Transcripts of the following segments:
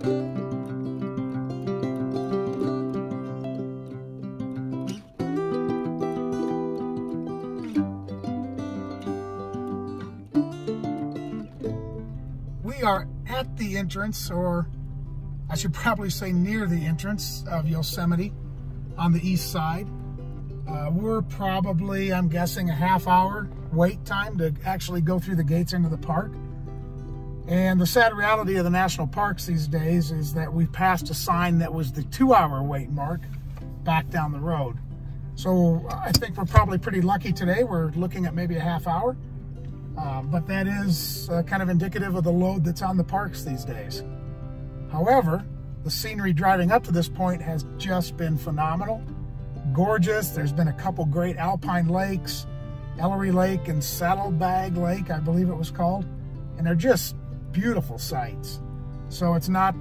We are at the entrance, or I should probably say near the entrance of Yosemite on the east side. We're probably, I'm guessing, a half-hour wait time to actually go through the gates into the park. And the sad reality of the national parks these days is that we passed a sign that was the 2-hour wait mark back down the road. So I think we're probably pretty lucky today. We're looking at maybe a half hour. But that is kind of indicative of the load that's on the parks these days. However, the scenery driving up to this point has just been phenomenal. Gorgeous. There's been a couple great alpine lakes, Ellery Lake and Saddlebag Lake, I believe it was called. And they're just beautiful sights. So it's not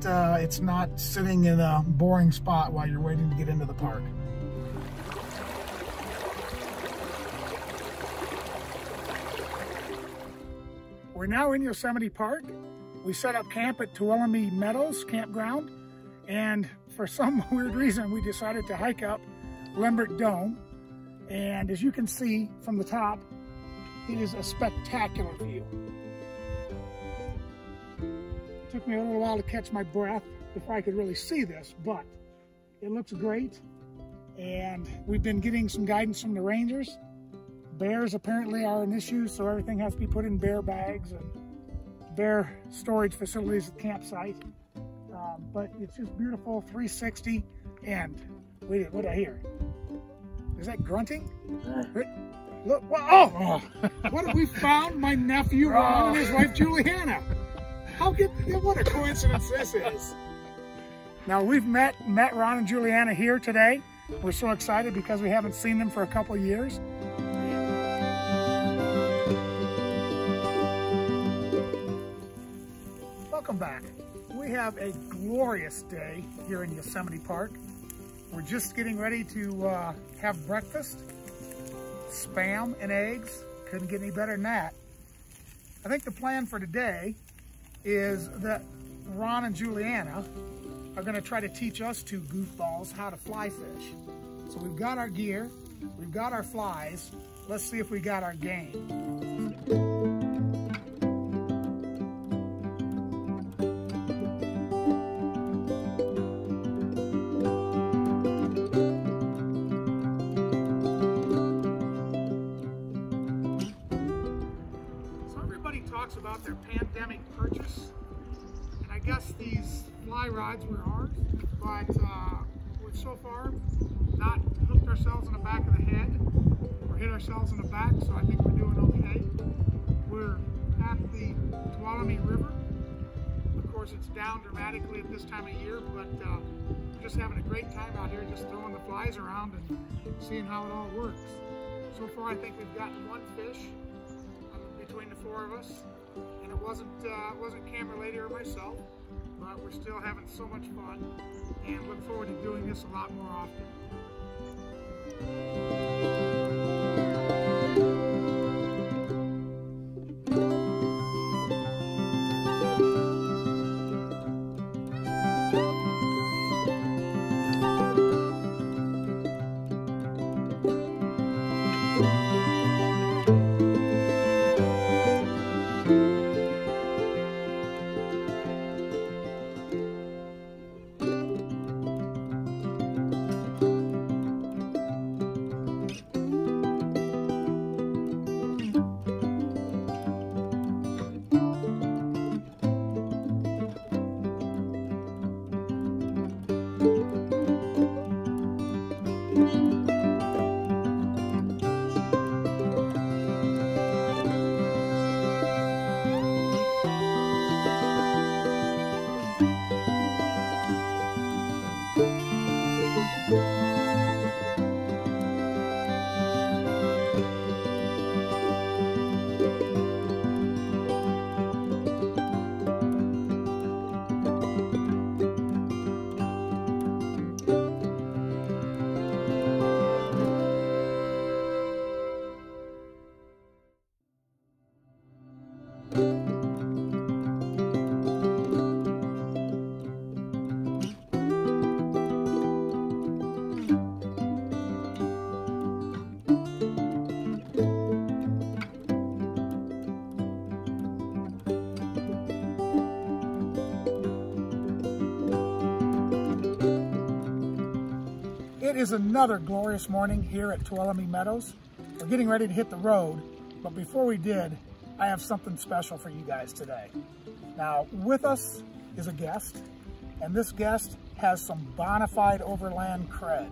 sitting in a boring spot while you're waiting to get into the park. We're now in Yosemite Park. We set up camp at Tuolumne Meadows Campground, and for some weird reason we decided to hike up Lambert Dome. And as you can see from the top, it is a spectacular view. It took me a little while to catch my breath before I could really see this, but it looks great. And we've been getting some guidance from the rangers. Bears apparently are an issue, so everything has to be put in bear bags and bear storage facilities at the campsite. But it's just beautiful, 360. And wait, what did I hear? Is that grunting? Look, oh! What have we found? My nephew Ron and his wife Juliana. What a coincidence this is. Now we've met Ron and Juliana here today. We're so excited because we haven't seen them for a couple of years. Welcome back. We have a glorious day here in Yosemite Park. We're just getting ready to have breakfast. Spam and eggs. Couldn't get any better than that. I think the plan for today is that Ron and Juliana are going to try to teach us two goofballs how to fly fish. So we've got our gear, we've got our flies. Let's see if we got our game. Talks about their pandemic purchase, and I guess these fly rods were ours, but we've so far not hooked ourselves in the back of the head or hit ourselves in the back, so I think we're doing okay. We're at the Tuolumne River. Of course, it's down dramatically at this time of year, but we're just having a great time out here, just throwing the flies around and seeing how it all works. So far, I think we've gotten one fish between the four of us, and it wasn't Camera Lady or myself, but we're still having so much fun and look forward to doing this a lot more often. It is another glorious morning here at Yosemite Meadows. We're getting ready to hit the road, but before we did, I have something special for you guys today. Now, with us is a guest, and this guest has some bona fide overland cred.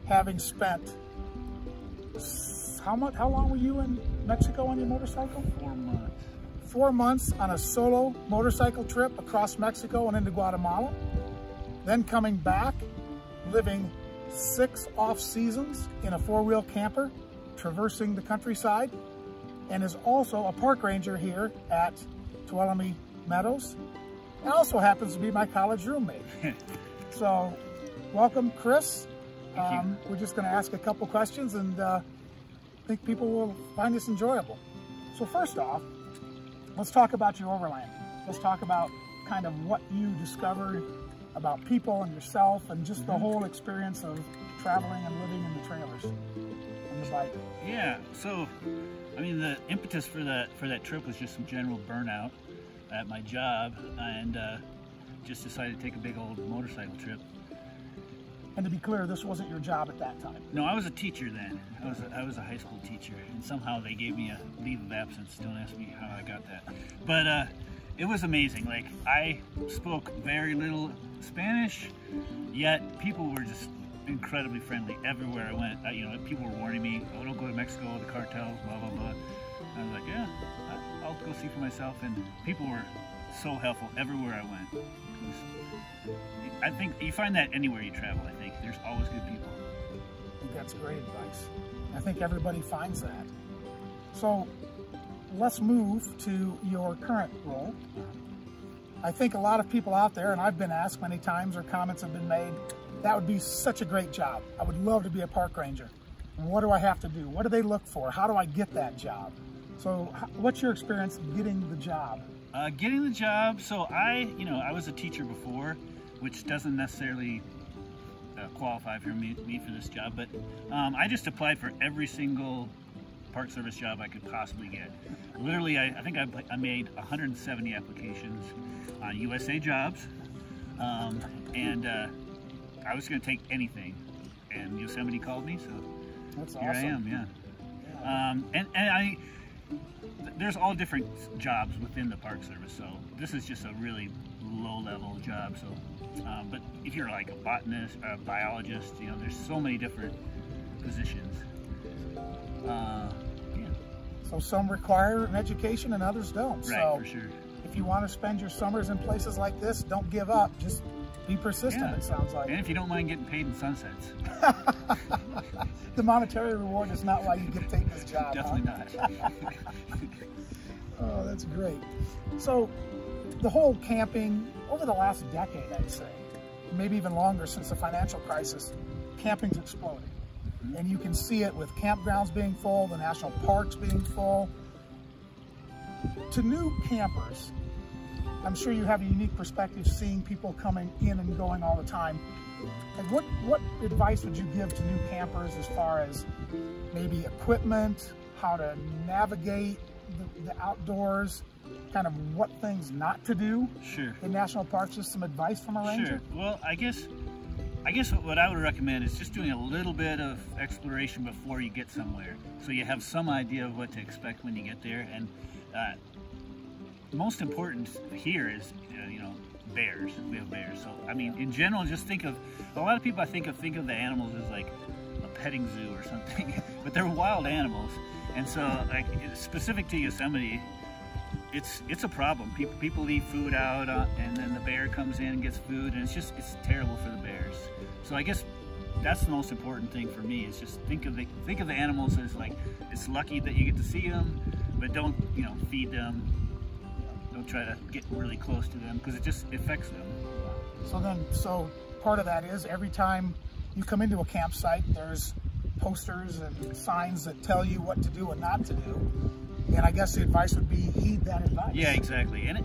Having spent, how long were you in Mexico on your motorcycle? 4 months. 4 months on a solo motorcycle trip across Mexico and into Guatemala. Then coming back, living 6 off seasons in a 4-wheel camper, traversing the countryside, and is also a park ranger here at Yosemite Meadows. It also happens to be my college roommate. So, welcome, Chris. We're just going to ask a couple questions, and I think people will find this enjoyable. So first off, let's talk about your overland. Let's talk about kind of what you discovered about people and yourself, and just the whole experience of traveling and living in the trailers on the bike. Yeah, so I mean, the impetus for that trip was just some general burnout at my job, and just decided to take a big old motorcycle trip. And to be clear, this wasn't your job at that time. No, I was a teacher then. I was a high school teacher, and somehow they gave me a leave of absence. Don't ask me how I got that. But it was amazing. Like, I spoke very little Spanish, yet people were just incredibly friendly everywhere I went. You know, people were warning me, "Oh, don't go to Mexico, the cartels, blah blah blah." I was like, "Yeah, I'll go see for myself." And people were so helpful everywhere I went. I think you find that anywhere you travel. I think there's always good people. I think that's great advice. I think everybody finds that. So let's move to your current role. I think a lot of people out there, and I've been asked many times, or comments have been made, that would be such a great job. I would love to be a park ranger. What do I have to do? What do they look for? How do I get that job? So what's your experience getting the job? Getting the job, so I was a teacher before, which doesn't necessarily qualify for me for this job, but I just applied for every single Park Service job I could possibly get. Literally, I think I made 170 applications on USA Jobs, and I was going to take anything, and Yosemite called me, so that's here awesome. I am, yeah. And there's all different jobs within the Park Service, so this is just a really low-level job. So, but if you're like a botanist, a biologist, you know, there's so many different positions. Yeah. So some require an education and others don't. Right, so for sure. If you want to spend your summers in places like this, don't give up. Just be persistent, Yeah. It sounds like. And if you don't mind getting paid in sunsets. The monetary reward is not why you get taken this job. Definitely not. Oh, that's great. So the whole camping, over the last decade, I'd say, maybe even longer since the financial crisis, camping's exploded. And you can see it with campgrounds being full, the national parks being full. To new campers, I'm sure you have a unique perspective seeing people coming in and going all the time. And what advice would you give to new campers as far as maybe equipment, how to navigate the outdoors, kind of what things not to do? Sure. In national parks, just some advice from a ranger? Sure. Well, I guess what I would recommend is just doing a little bit of exploration before you get somewhere, so you have some idea of what to expect when you get there. And most important here is bears. We have bears. So I mean, in general, just think of a lot of people. I think of the animals as like a petting zoo or something, but they're wild animals. And so, like, specific to Yosemite, it's a problem. People leave food out, and then the bear comes in and gets food, and it's terrible for the bears. So I guess that's the most important thing for me, is just think of the animals as like, it's lucky that you get to see them, but don't feed them. Don't try to get really close to them, because it just affects them. So part of that is every time you come into a campsite, there's posters and signs that tell you what to do and not to do. And I guess the advice would be heed that advice. Yeah, exactly. And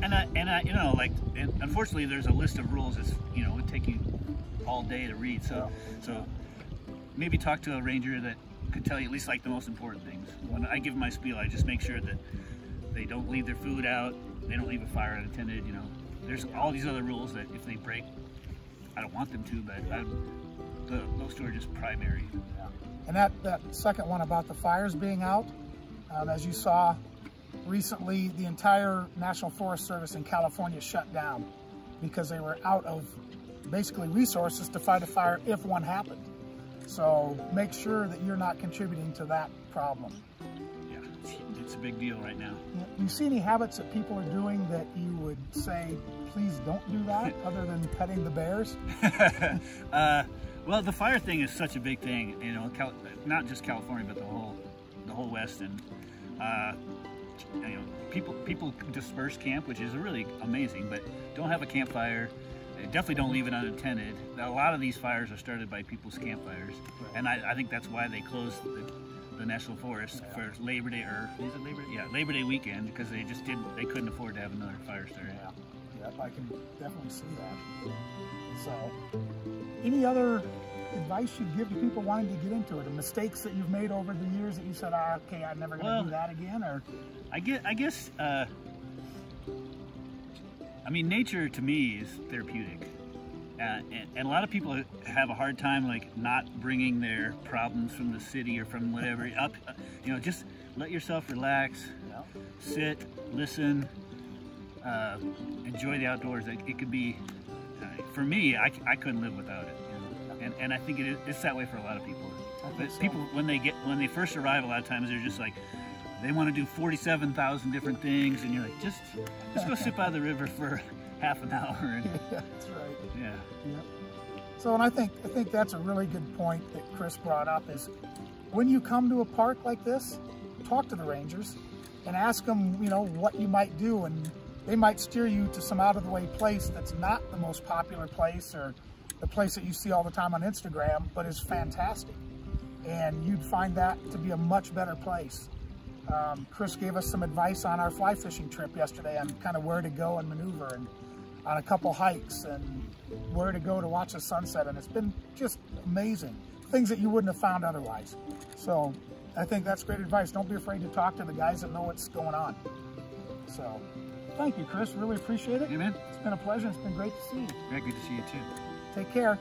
unfortunately, there's a list of rules that's it would take you all day to read. So maybe talk to a ranger that could tell you at least like the most important things. When I give my spiel, I just make sure that they don't leave their food out, they don't leave a fire unattended. There's all these other rules that if they break, I don't want them to, but those two are just primary. Yeah. And that second one about the fires being out, as you saw recently, the entire National Forest Service in California shut down because they were out of basically resources to fight a fire if one happened. So make sure that you're not contributing to that problem. Yeah, it's a big deal right now. Do you see any habits that people are doing that you would say, please don't do that, other than petting the bears? Well, the fire thing is such a big thing, you know, not just California, but the whole West. And you know, people disperse camp, which is really amazing, but don't have a campfire. Definitely don't leave it unattended. A lot of these fires are started by people's campfires, and I think that's why they closed the National Forest for Labor Day, or is it Labor Day? Yeah, Labor Day weekend, because they couldn't afford to have another fire started. Yeah, I can definitely see that. So, any other advice you'd give to people wanting to get into it? The mistakes that you've made over the years that you said, okay, I'm never going to do that again, or? I guess. I mean, nature to me is therapeutic, and a lot of people have a hard time like not bringing their problems from the city or from whatever up. You know, just let yourself relax, sit, listen, enjoy the outdoors. It could be, for me, I couldn't live without it, you know? And I think it's that way for a lot of people. But people, when they first arrive, a lot of times they're just like, they want to do 47,000 different things, and you're like, just go sit by the river for half an hour. And, yeah, that's right. Yeah. So, and I think that's a really good point that Chris brought up, is when you come to a park like this, talk to the rangers and ask them, you know, what you might do, and they might steer you to some out-of-the-way place that's not the most popular place or the place that you see all the time on Instagram, but is fantastic. And you'd find that to be a much better place. Chris gave us some advice on our fly fishing trip yesterday on kind of where to go and maneuver, and on a couple hikes, and where to go to watch the sunset, and it's been just amazing. Things that you wouldn't have found otherwise. So I think that's great advice. Don't be afraid to talk to the guys that know what's going on. So thank you, Chris. Really appreciate it. Amen. It's been a pleasure. It's been great to see you. Yeah, good to see you too. Take care.